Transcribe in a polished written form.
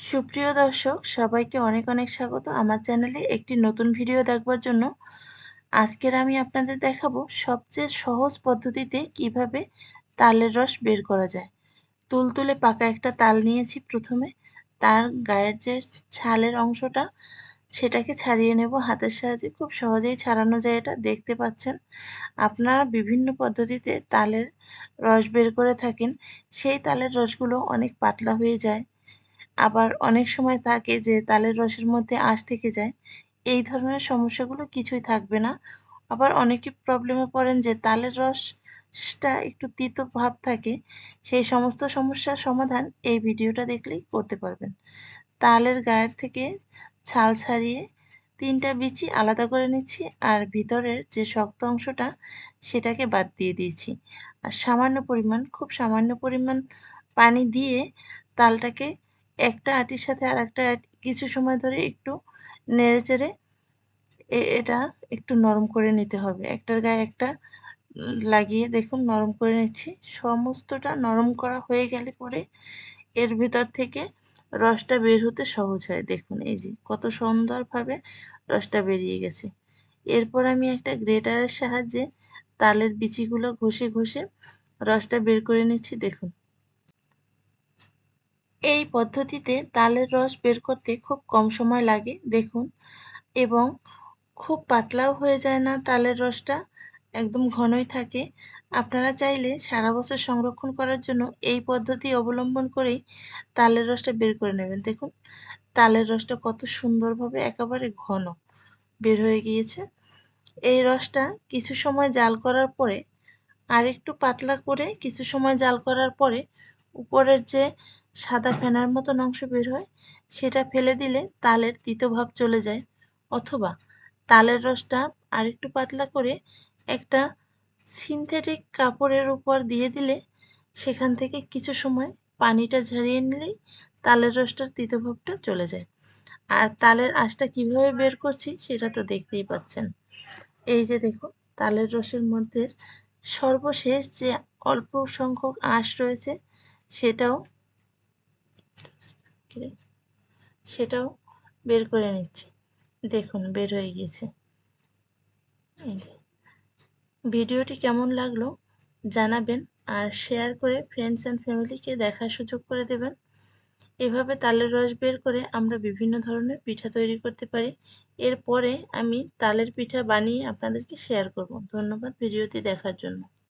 সুপ্রিয় দর্শক সবাইকে অনেক অনেক স্বাগত আমার চ্যানেলে একটি নতুন ভিডিও দেখবার জন্য। আজকের আমি আপনাদের দেখাবো সবচেয়ে সহজ পদ্ধতিতে কিভাবে তালের রস বের করা যায়। তুলতুলে পাকা একটা তাল নিয়েছি, প্রথমে তার গায়ের যে ছালের অংশটা সেটাকে ছাড়িয়ে নেব হাতের সাহায্যে। খুব সহজেই ছাড়ানো যায়, এটা দেখতে পাচ্ছেন। আপনারা বিভিন্ন পদ্ধতিতে তালের রস বের করে থাকেন, সেই তালের রসগুলো অনেক পাতলা হয়ে যায়, আবার অনেক সময় থাকে যে তালের রসের মধ্যে আঁশ থেকে যায়। এই ধরনের সমস্যাগুলো কিছুই থাকবে না। আবার অনেকে প্রবলেমে পড়েন যে তালের রসটা একটু তিতো ভাব থাকে, সেই সমস্ত সমস্যার সমাধান এই ভিডিওটা দেখলেই করতে পারবেন। তালের গায়ের থেকে ছাল ছাড়িয়ে 3টা বিচি আলাদা করে নিচ্ছি, আর ভিতরের যে শক্ত অংশটা সেটাকে বাদ দিয়ে দিয়েছি। আর খুব সামান্য পরিমাণ পানি দিয়ে তালটাকে একটা আটির সাথে আরেকটা আটি কিছু সময় ধরে একটু নেড়েচেড়ে এটা একটু নরম করে নিতে হবে। একটার গায়ে একটা লাগিয়ে দেখুন নরম করে নিচ্ছি। সমস্তটা নরম করা হয়ে গেলে পরে এর ভিতর থেকে রসটা বের হতে সহজ হয়। দেখুন এই যে কত সুন্দরভাবে রসটা বেরিয়ে গেছে। এরপর আমি একটা গ্রেটারের সাহায্যে তালের বিচিগুলো ঘষে ঘষে রসটা বের করে নিচ্ছি। দেখুন এই পদ্ধতিতে তালের রস বের করতে খুব কম সময় লাগে, দেখুন। এবং খুব পাতলাও হয়ে যায় না তালের রসটা, একদম ঘনই থাকে। আপনারা চাইলে সারা বছর সংরক্ষণ করার জন্য এই পদ্ধতি অবলম্বন করেই তালের রসটা বের করে নেবেন। দেখুন তালের রসটা কত সুন্দরভাবে একেবারে ঘন বের হয়ে গিয়েছে। এই রসটা কিছু সময় জাল করার পরে আরেকটু পাতলা করে কিছু সময় জাল করার পরে উপরের যে সাদা ফেনার মতন অংশ বের হয় সেটা ফেলে দিলে তালের তিতো ভাব চলে যায়। অথবা তালের রসটা আরেকটু পাতলা করে একটা সিনথেটিক কাপড়ের উপর দিয়ে দিলে সেখান থেকে কিছু সময় পানিটা ঝরিয়ে নিলেই তালের রসটার তিতো ভাবটা চলে যায়। আর তালের আঁশটা কিভাবে বের করছি সেটা তো দেখতেই পাচ্ছেন। এই যে দেখুন তালের রসের মধ্যে সর্বশেষ যে অল্প সংখ্যক আঁশ রয়েছে সেটাও সেটাও বের করে নিচ্ছি। দেখুন বের হয়ে গিয়েছে। এই যে ভিডিওটি কেমন লাগলো জানাবেন, আর শেয়ার করে ফ্রেন্ডস অ্যান্ড ফ্যামিলিকে দেখার সুযোগ করে দেবেন। এভাবে তালের রস বের করে আমরা বিভিন্ন ধরনের পিঠা তৈরি করতে পারি। এরপরে আমি তালের পিঠা বানিয়ে আপনাদেরকে শেয়ার করব। ধন্যবাদ ভিডিওটি দেখার জন্য।